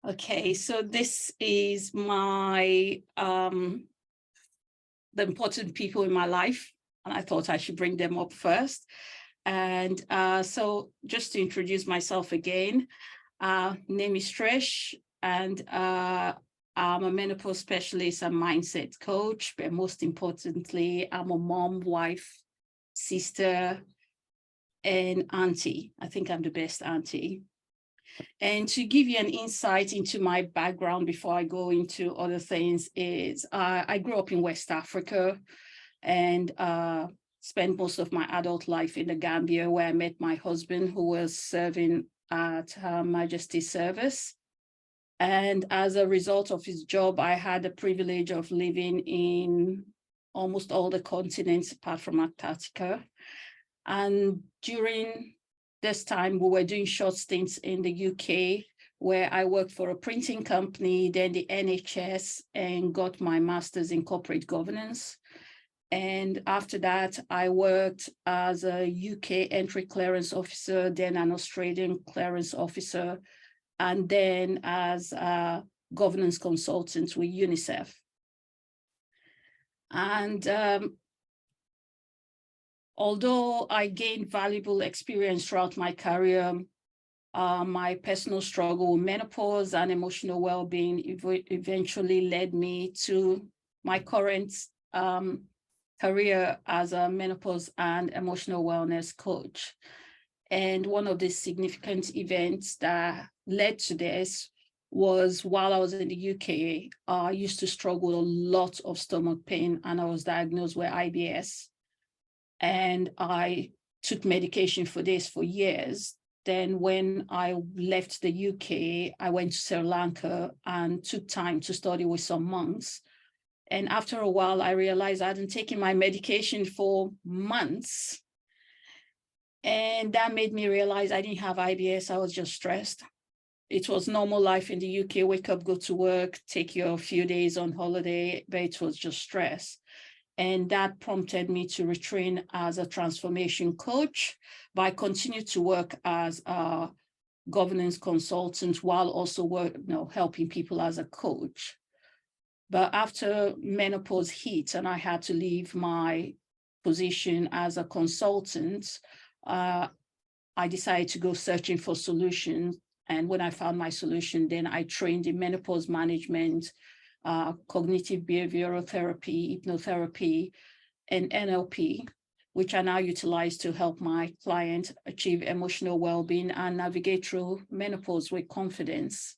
Okay, so this is my the important people in my life, and I thought I should bring them up first. And so just to introduce myself again, name is Trish, and I'm a menopause specialist and mindset coach, but most importantly, I'm a mom, wife, sister, and auntie. I think I'm the best auntie. And to give you an insight into my background before I go into other things is I grew up in West Africa and spent most of my adult life in the Gambia, where I met my husband, who was serving at Her Majesty's service. And as a result of his job, I had the privilege of living in almost all the continents apart from Antarctica. And during this time, we were doing short stints in the UK, where I worked for a printing company, then the NHS, and got my master's in corporate governance. And after that, I worked as a UK entry clearance officer, then an Australian clearance officer, and then as a governance consultant with UNICEF. And although I gained valuable experience throughout my career, my personal struggle with menopause and emotional well-being eventually led me to my current career as a menopause and emotional wellness coach. And one of the significant events that led to this was while I was in the UK, I used to struggle with a lot of stomach pain, and I was diagnosed with IBS. And I took medication for this for years. Then when I left the UK, I went to Sri Lanka and took time to study with some monks. And after a while, I realized I hadn't taken my medication for months. And that made me realize I didn't have IBS. I was just stressed. It was normal life in the UK, wake up, go to work, take your few days on holiday, but it was just stress. And that prompted me to retrain as a transformation coach, but I continued to work as a governance consultant while also helping people as a coach. But after menopause hit and I had to leave my position as a consultant, I decided to go searching for solutions. And when I found my solution, then I trained in menopause management, cognitive behavioral therapy, hypnotherapy, and NLP, which I now utilize to help my client achieve emotional well-being and navigate through menopause with confidence.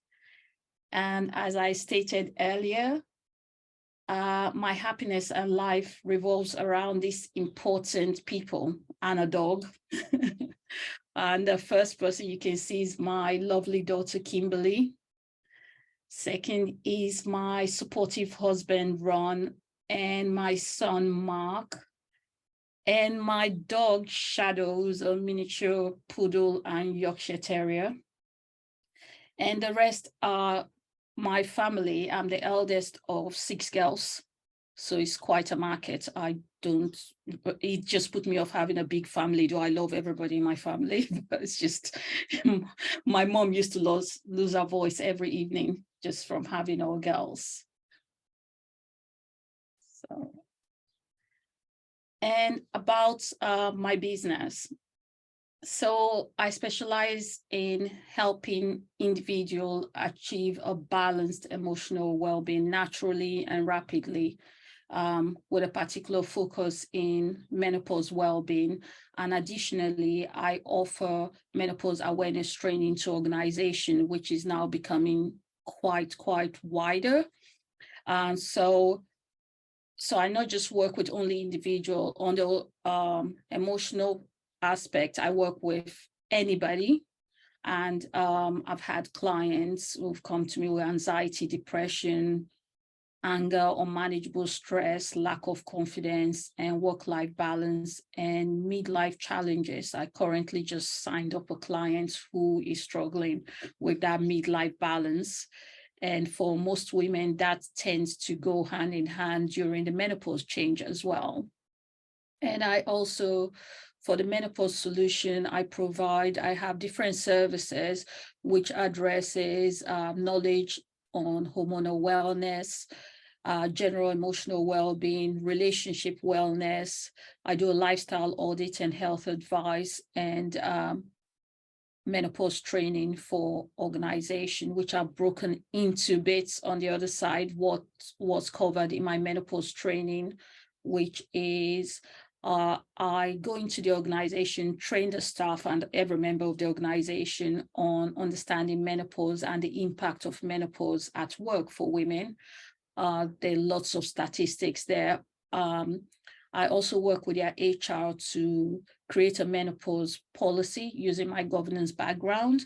And as I stated earlier, my happiness and life revolves around these important people and a dog. And the first person you can see is my lovely daughter, Kimberly. Second is my supportive husband, Ron, and my son, Mark, and my dog, Shadows, a miniature poodle and Yorkshire Terrier. And the rest are my family. I'm the eldest of 6 girls, so it's quite a market. It just put me off having a big family. Do I love everybody in my family? But it's just, my mom used to lose her voice every evening just from having all girls. So, and about my business. So I specialize in helping individuals achieve a balanced emotional well-being naturally and rapidly, with a particular focus in menopause well-being. And additionally, I offer menopause awareness training to organizations, which is now becoming quite wider. So I not just work with only individual on the emotional aspect. I work with anybody, and I've had clients who've come to me with anxiety, depression, anger, unmanageable stress, lack of confidence, and work-life balance, and midlife challenges. I currently just signed up a client who is struggling with that midlife balance. And for most women, that tends to go hand in hand during the menopause change as well. And I also for the menopause solution I provide, I have different services which addresses knowledge on hormonal wellness, general emotional well-being, relationship wellness. I do a lifestyle audit and health advice, and menopause training for organization, which are broken into bits on the other side. What was covered in my menopause training, which is I go into the organization, train the staff and every member of the organization on understanding menopause and the impact of menopause at work for women. There are lots of statistics there. I also work with their HR to create a menopause policy using my governance background.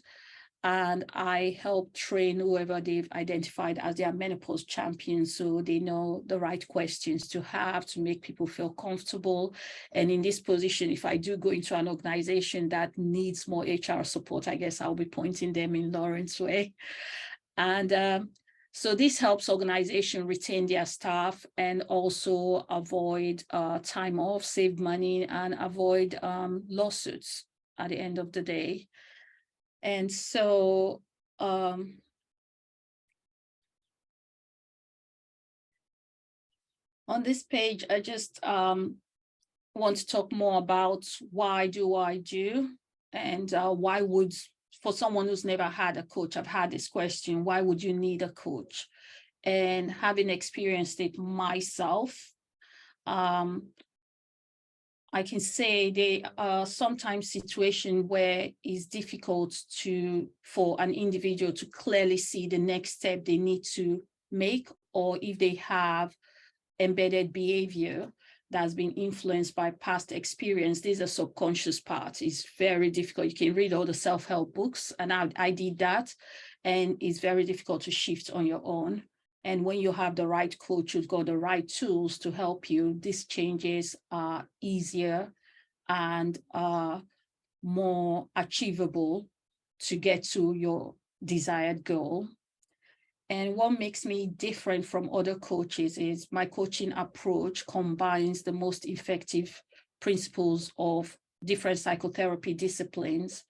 And I help train whoever they've identified as their menopause champion, so they know the right questions to have to make people feel comfortable. And in this position, if I do go into an organization that needs more HR support, I guess I'll be pointing them in Lauren's way. And so this helps organizations retain their staff and also avoid time off, save money, and avoid lawsuits at the end of the day. And so on this page, I just want to talk more about why do I do, and why would, for someone who's never had a coach, I've had this question, why would you need a coach? And having experienced it myself, I can say there are sometimes situations where it's difficult for an individual to clearly see the next step they need to make, or if they have embedded behavior that's been influenced by past experience. This is a subconscious part. It's very difficult. You can read all the self-help books, and I did that, and it's very difficult to shift on your own. And when you have the right coach who's got the right tools to help you, these changes are easier and more achievable to get to your desired goal. And what makes me different from other coaches is my coaching approach combines the most effective principles of different psychotherapy disciplines.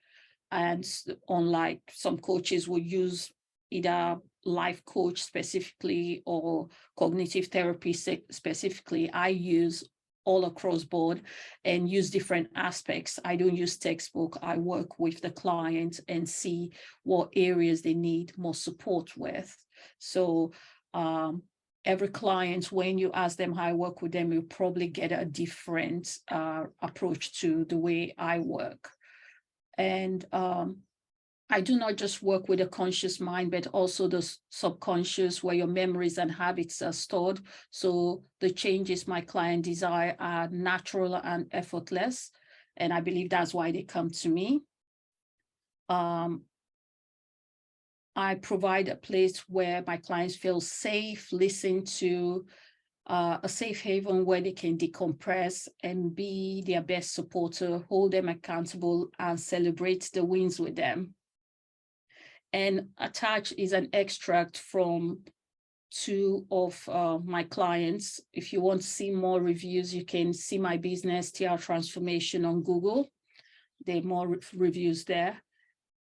And unlike some coaches will use either life coach specifically or cognitive therapy specifically, I use all across board and use different aspects. I don't use textbook. I work with the client and see what areas they need more support with. So every client, when you ask them how I work with them, you'll probably get a different approach to the way I work. And I do not just work with a conscious mind, but also the subconscious, where your memories and habits are stored. So the changes my client desire are natural and effortless. And I believe that's why they come to me. I provide a place where my clients feel safe, listen to, a safe haven where they can decompress and be their best supporter, hold them accountable, and celebrate the wins with them. And attached is an extract from 2 of my clients. If you want to see more reviews, you can see my business, TR Transformation, on Google. There are more reviews there.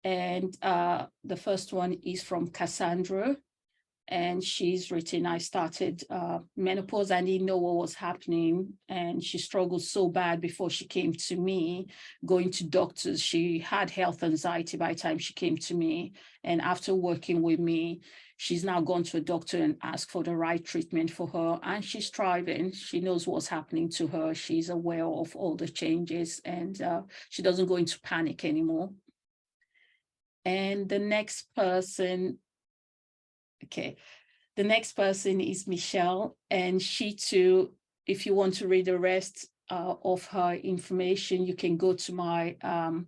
And the first one is from Cassandra. And she's written, I started menopause. I didn't know what was happening. And she struggled so bad before she came to me, going to doctors. She had health anxiety by the time she came to me. And after working with me, she's now gone to a doctor and asked for the right treatment for her. And she's thriving. She knows what's happening to her. She's aware of all the changes, and she doesn't go into panic anymore. And the next person, the next person is Michelle, and she too, if you want to read the rest of her information, you can go to my, to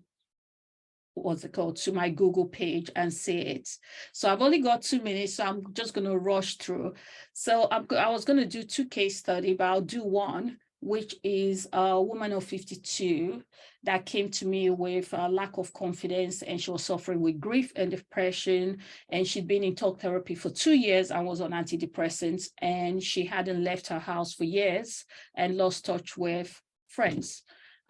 my Google page and see it. So I've only got 2 minutes, so I'm just going to rush through. So I was going to do 2 case studies, but I'll do one, which is a woman of 52 that came to me with a lack of confidence, and she was suffering with grief and depression, and she'd been in talk therapy for 2 years and was on antidepressants, and she hadn't left her house for years and lost touch with friends.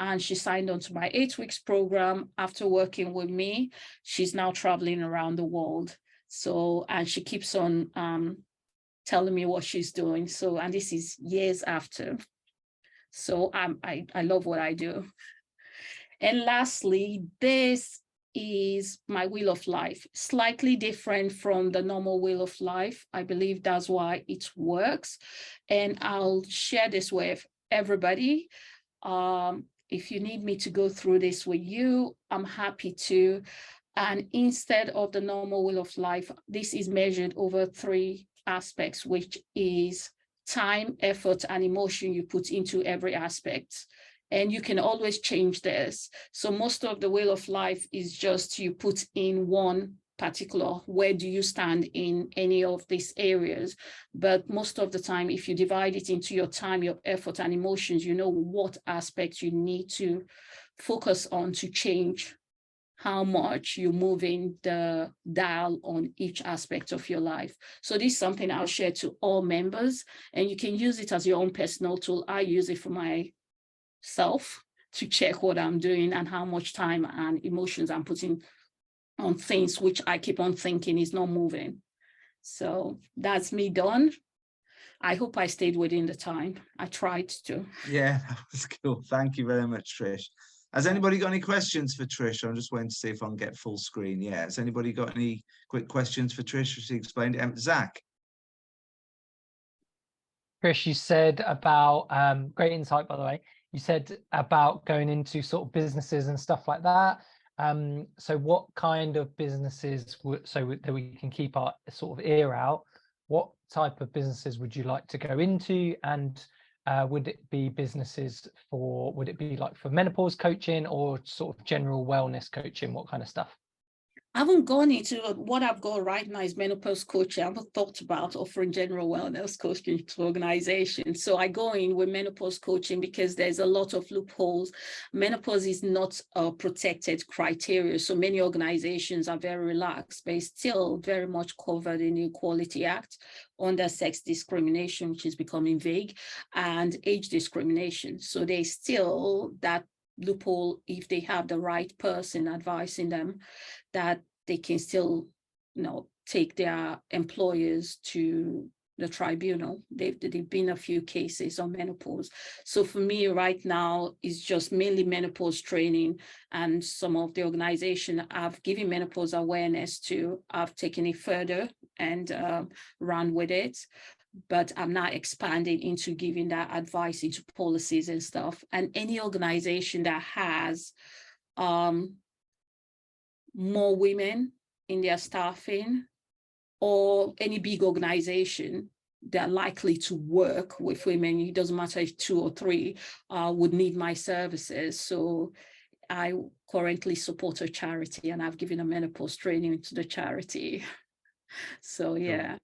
and she signed on to my 8 weeks program. After working with me, she's now traveling around the world. So, and she keeps on telling me what she's doing. So, and this is years after. So I love what I do. And lastly, this is my wheel of life, slightly different from the normal wheel of life. I believe that's why it works. And I'll share this with everybody. If you need me to go through this with you, I'm happy to. And instead of the normal wheel of life, this is measured over 3 aspects, which is time, effort, and emotion you put into every aspect. And you can always change this. So most of the wheel of life is just you put in one particular, where do you stand in any of these areas? But most of the time, if you divide it into your time, your effort, and emotions, you know what aspects you need to focus on to change how much you're moving the dial on each aspect of your life. So this is something I'll share to all members, and you can use it as your own personal tool. I use it for myself to check what I'm doing and how much time and emotions I'm putting on things which I keep on thinking is not moving. So that's me done. I hope I stayed within the time. I tried to. Yeah, that was cool. Thank you very much, Trish. Has anybody got any questions for Trish? I'm just waiting to see if I can get full screen. Yeah, has anybody got any quick questions for Trish? She explained it. Zach. Trish, you said about, great insight, by the way. You said about going into sort of businesses and stuff like that. So what kind of businesses, so that we can keep our sort of ear out, what type of businesses would you like to go into? And would it be businesses for, would it be like for menopause coaching or sort of general wellness coaching? What kind of stuff? I haven't gone into what I've got right now is menopause coaching. I haven't thought about offering general wellness coaching to organizations. So I go in with menopause coaching because there's a lot of loopholes. Menopause is not a protected criteria. So many organizations are very relaxed, but it's still very much covered in the Equality Act under sex discrimination, which is becoming vague, and age discrimination. So there's still that loophole if they have the right person advising them, that they can still, take their employers to the tribunal. There've been a few cases on menopause. So for me right now, it's just mainly menopause training, and some of the organization I've given menopause awareness to, I've taken it further and run with it. But I'm not expanding into giving that advice into policies and stuff. And any organization that has more women in their staffing, or any big organization, they're likely to work with women. It doesn't matter if 2 or 3 would need my services. So I currently support a charity, and I've given a menopause training to the charity. So yeah.